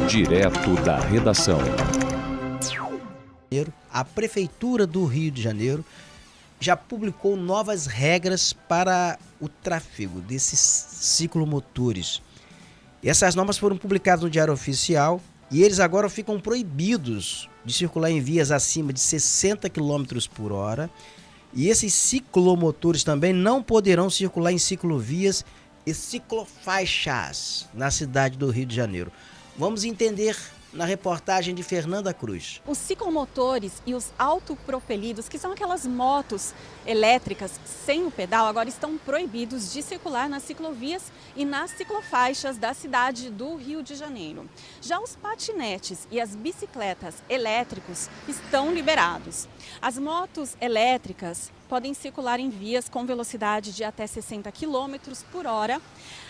Direto da redação. A Prefeitura do Rio de Janeiro já publicou novas regras para o tráfego desses ciclomotores. Essas normas foram publicadas no Diário Oficial e eles agora ficam proibidos de circular em vias acima de 60 km por hora. E esses ciclomotores também não poderão circular em ciclovias e ciclofaixas na cidade do Rio de Janeiro. Vamos entender na reportagem de Fernanda Cruz. Os ciclomotores e os autopropelidos, que são aquelas motos elétricas sem o pedal, agora estão proibidos de circular nas ciclovias e nas ciclofaixas da cidade do Rio de Janeiro. Já os patinetes e as bicicletas elétricos estão liberados. As motos elétricas podem circular em vias com velocidade de até 60 km por hora.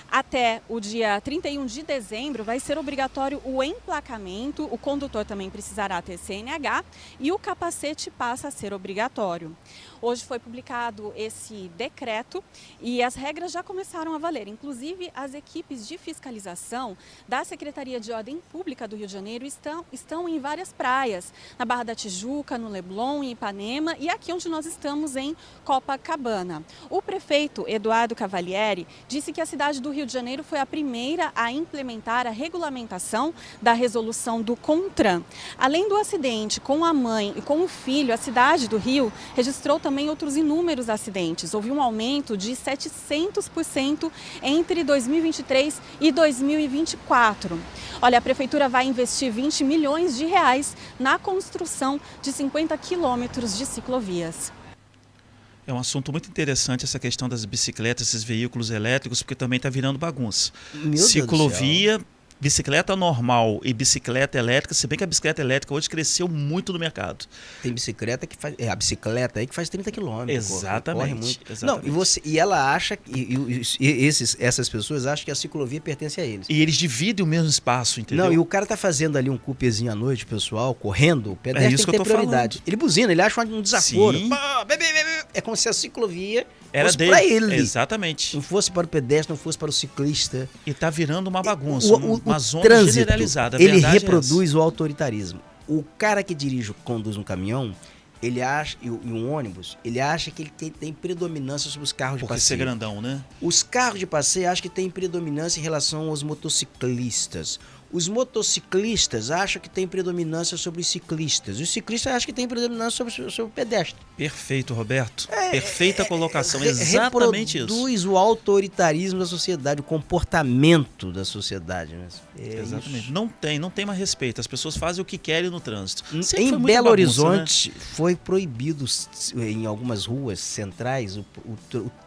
Até o dia 31 de dezembro vai ser obrigatório o emplacamento, o condutor também precisará ter CNH e o capacete passa a ser obrigatório. Hoje foi publicado esse decreto e as regras já começaram a valer. Inclusive, as equipes de fiscalização da Secretaria de Ordem Pública do Rio de Janeiro estão em várias praias, na Barra da Tijuca, no Leblon, em Ipanema e aqui onde nós estamos em Copacabana. O prefeito Eduardo Cavalieri disse que a cidade do Rio de Janeiro foi a primeira a implementar a regulamentação da resolução do CONTRAN. Além do acidente com a mãe e com o filho, a cidade do Rio registrou também outros inúmeros acidentes. Houve um aumento de 700% entre 2023 e 2024. Olha, a prefeitura vai investir 20 milhões de reais na construção de 50 quilômetros de ciclovias. É um assunto muito interessante essa questão das bicicletas, esses veículos elétricos, porque também está virando bagunça. Ciclovia, bicicleta normal e bicicleta elétrica, se bem que a bicicleta elétrica hoje cresceu muito no mercado. Tem bicicleta que faz, a bicicleta aí que faz 30 km. Exatamente. Corre muito. Exatamente. Não, e ela acha, essas pessoas acham que a ciclovia pertence a eles. E eles dividem o mesmo espaço, entendeu? Não, e o cara tá fazendo ali um cupezinho à noite, pessoal, correndo, o pedestre isso tem que que eu ter tô prioridade. falando. Ele buzina, ele acha um desaforo. Sim. É como se a ciclovia Era fosse dele. para ele. Exatamente. Não fosse para o pedestre, não fosse para o ciclista. E está virando uma bagunça, uma zona trânsito, generalizada. A ele verdade reproduz o autoritarismo. O cara que conduz um caminhão, ele acha, e um ônibus, ele acha que ele tem predominância sobre os carros de Porque passeio. ser grandão, né? Os carros de passeio acham que tem predominância em relação aos motociclistas. Os motociclistas acham que tem predominância sobre os ciclistas. Os ciclistas acham que tem predominância sobre o pedestre. Perfeito, Roberto. Perfeita colocação. Exatamente isso. Reproduz o autoritarismo da sociedade, o comportamento da sociedade. Né? Exatamente. Isso. Não tem mais respeito. As pessoas fazem o que querem no trânsito. Em Belo Horizonte, foi proibido em algumas ruas centrais o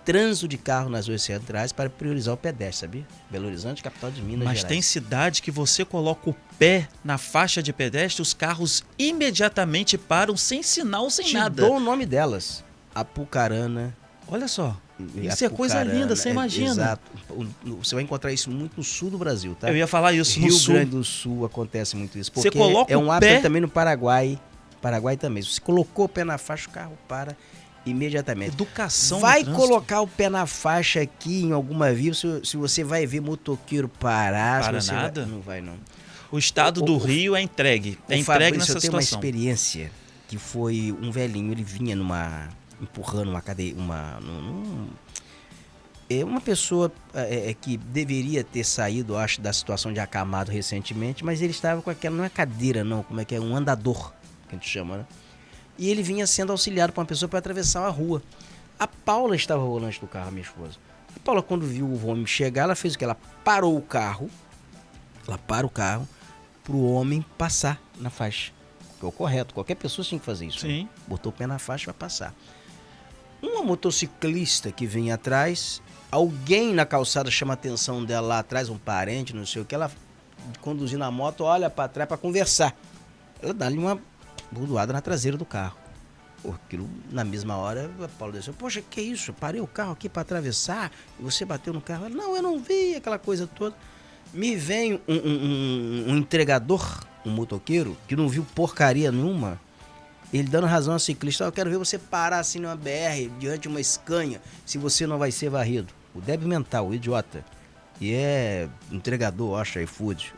trânsito de carro nas ruas centrais para priorizar o pedestre, sabia? Belo Horizonte, capital de Minas Gerais. Mas tem cidade que você coloca o pé na faixa de pedestre, os carros imediatamente param sem sinal, sem nada. Te dou o nome delas. Apucarana. Olha só. Isso é coisa linda, você imagina. Exato. Você vai encontrar isso muito no sul do Brasil, tá? Eu ia falar isso no sul. Rio Grande do Sul acontece muito isso. Porque você coloca um hábito também no Paraguai. Paraguai também. Se você colocou o pé na faixa, o carro para imediatamente. Educação. Vai colocar o pé na faixa aqui em alguma via, se você vai ver motoqueiro parar. Para nada? Não vai, não. O estado do Rio é entregue. É entregue nessa situação. Eu tenho uma experiência que foi um velhinho, ele vinha empurrando uma cadeia, uma pessoa que deveria ter saído, acho, da situação de acamado recentemente, mas ele estava com aquela, não é cadeira não, como é que é, um andador, que a gente chama, né? E ele vinha sendo auxiliado por uma pessoa para atravessar uma rua. A Paula estava ao volante do carro, minha esposa. A Paula, quando viu o homem chegar, ela fez o quê? Ela parou o carro, para o homem passar na faixa. Que é o correto, qualquer pessoa tinha que fazer isso. Sim. Né? Botou o pé na faixa para passar. Uma motociclista que vem atrás, alguém na calçada chama a atenção dela lá atrás, um parente, não sei o que, ela conduzindo a moto, olha para trás para conversar. Ela dá-lhe uma bordoada na traseira do carro. Aquilo, na mesma hora, a Paula desceu. Poxa, que isso? Eu parei o carro aqui para atravessar e você bateu no carro. Ela, não, eu não vi aquela coisa toda. Me vem um entregador, um motoqueiro, que não viu porcaria nenhuma, ele dando razão ao ciclista. Eu quero ver você parar assim numa BR, diante de uma Scania, se você não vai ser varrido. O débil mental, o idiota. e é entregador, acha iFood,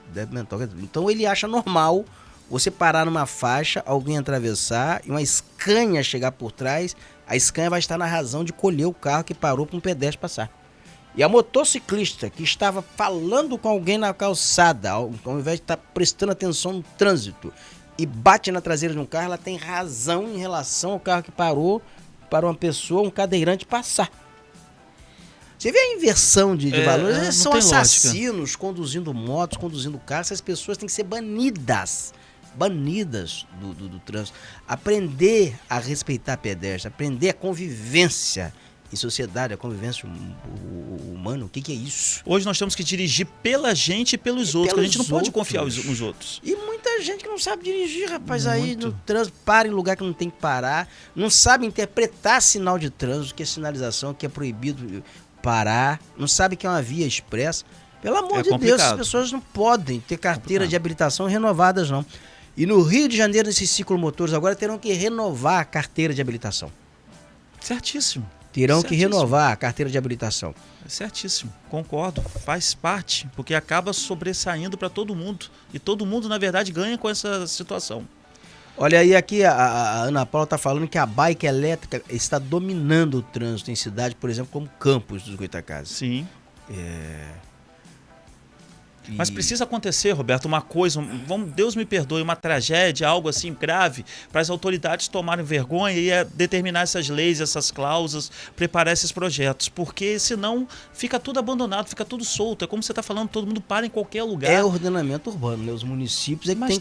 então ele acha normal você parar numa faixa, alguém atravessar e uma Scania chegar por trás, a Scania vai estar na razão de colher o carro que parou para um pedestre passar. E a motociclista que estava falando com alguém na calçada, ao invés de estar prestando atenção no trânsito, e bate na traseira de um carro, ela tem razão em relação ao carro que parou para uma pessoa, um cadeirante, passar. Você vê a inversão de valores? Eles são assassinos lógica. Conduzindo motos, conduzindo carros. Essas pessoas têm que ser banidas do trânsito. Aprender a respeitar pedestre, aprender a convivência em sociedade, a convivência humana. O que é isso? Hoje nós temos que dirigir pela gente e pelos outros, a gente não pode confiar nos outros. E muita gente que não sabe dirigir, rapaz, aí no trânsito, para em lugar que não tem que parar, não sabe interpretar sinal de trânsito, que é sinalização, que é proibido parar, não sabe que é uma via expressa. Pelo amor de Deus, as pessoas não podem ter carteira de habilitação renovadas, não. E no Rio de Janeiro, nesses ciclomotores agora terão que renovar a carteira de habilitação. Certíssimo. Terão que renovar a carteira de habilitação. Certíssimo, concordo, faz parte, porque acaba sobressaindo para todo mundo. E todo mundo, na verdade, ganha com essa situação. Olha aí, aqui a Ana Paula está falando que a bike elétrica está dominando o trânsito em cidade, por exemplo, como Campos dos Goytacazes. Sim. Mas precisa acontecer, Roberto, uma coisa, Deus me perdoe, uma tragédia, algo assim grave, para as autoridades tomarem vergonha e determinar essas leis, essas cláusulas, preparar esses projetos, porque senão fica tudo abandonado, fica tudo solto. É como você está falando, todo mundo para em qualquer lugar. É ordenamento urbano, né? Os municípios é que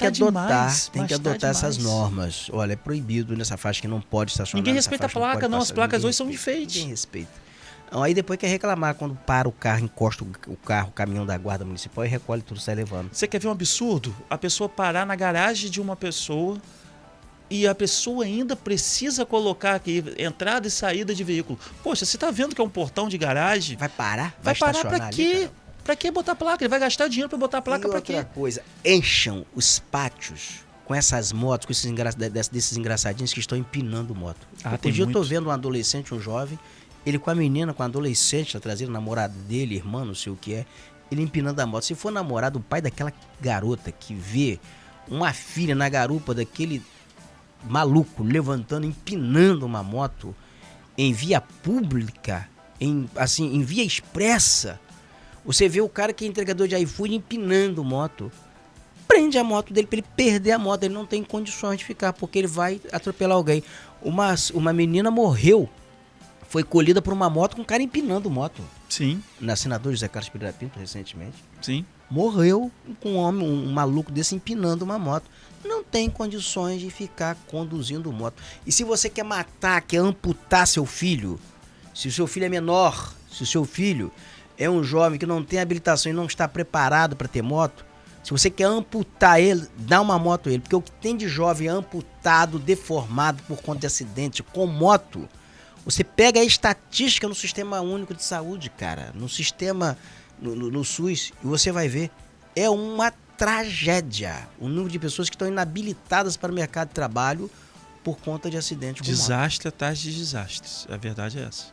tem que adotar essas normas. Olha, é proibido nessa faixa que não pode estacionar. Ninguém respeita a placa, não, as placas hoje são enfeites. Ninguém respeita. Aí depois quer reclamar quando para o carro, encosta o carro, o caminhão da guarda municipal e recolhe tudo, sai levando. Você quer ver um absurdo? A pessoa parar na garagem de uma pessoa e a pessoa ainda precisa colocar aqui entrada e saída de veículo. Poxa, você tá vendo que é um portão de garagem? Vai parar? Vai parar pra quê? Pra que botar placa? Ele vai gastar dinheiro pra botar placa pra quê? E outra coisa, encham os pátios com essas motos, com desses engraçadinhos que estão empinando moto. Outro dia eu tô vendo um adolescente, um jovem, ele com a menina, com a adolescente, tá trazendo namorado dele, irmã, não sei o que é, ele empinando a moto. Se for namorado, o pai daquela garota que vê uma filha na garupa daquele maluco levantando, empinando uma moto em via pública, em via expressa, você vê o cara que é entregador de iFood empinando moto. Prende a moto dele para ele perder a moto, ele não tem condições de ficar, porque ele vai atropelar alguém. Uma menina morreu, foi colhida por uma moto com um cara empinando moto. Sim. Na Senador José Carlos Pereira Pinto, recentemente. Sim. Morreu com um maluco desse empinando uma moto. Não tem condições de ficar conduzindo moto. E se você quer matar, quer amputar seu filho, se o seu filho é menor, se o seu filho é um jovem que não tem habilitação e não está preparado para ter moto, se você quer amputar ele, dá uma moto a ele. Porque o que tem de jovem amputado, deformado por conta de acidente com moto, você pega a estatística no Sistema Único de Saúde, cara, no sistema, no SUS, e você vai ver, é uma tragédia o número de pessoas que estão inabilitadas para o mercado de trabalho por conta de acidentes com moto. Desastre atrás de desastres, a verdade é essa.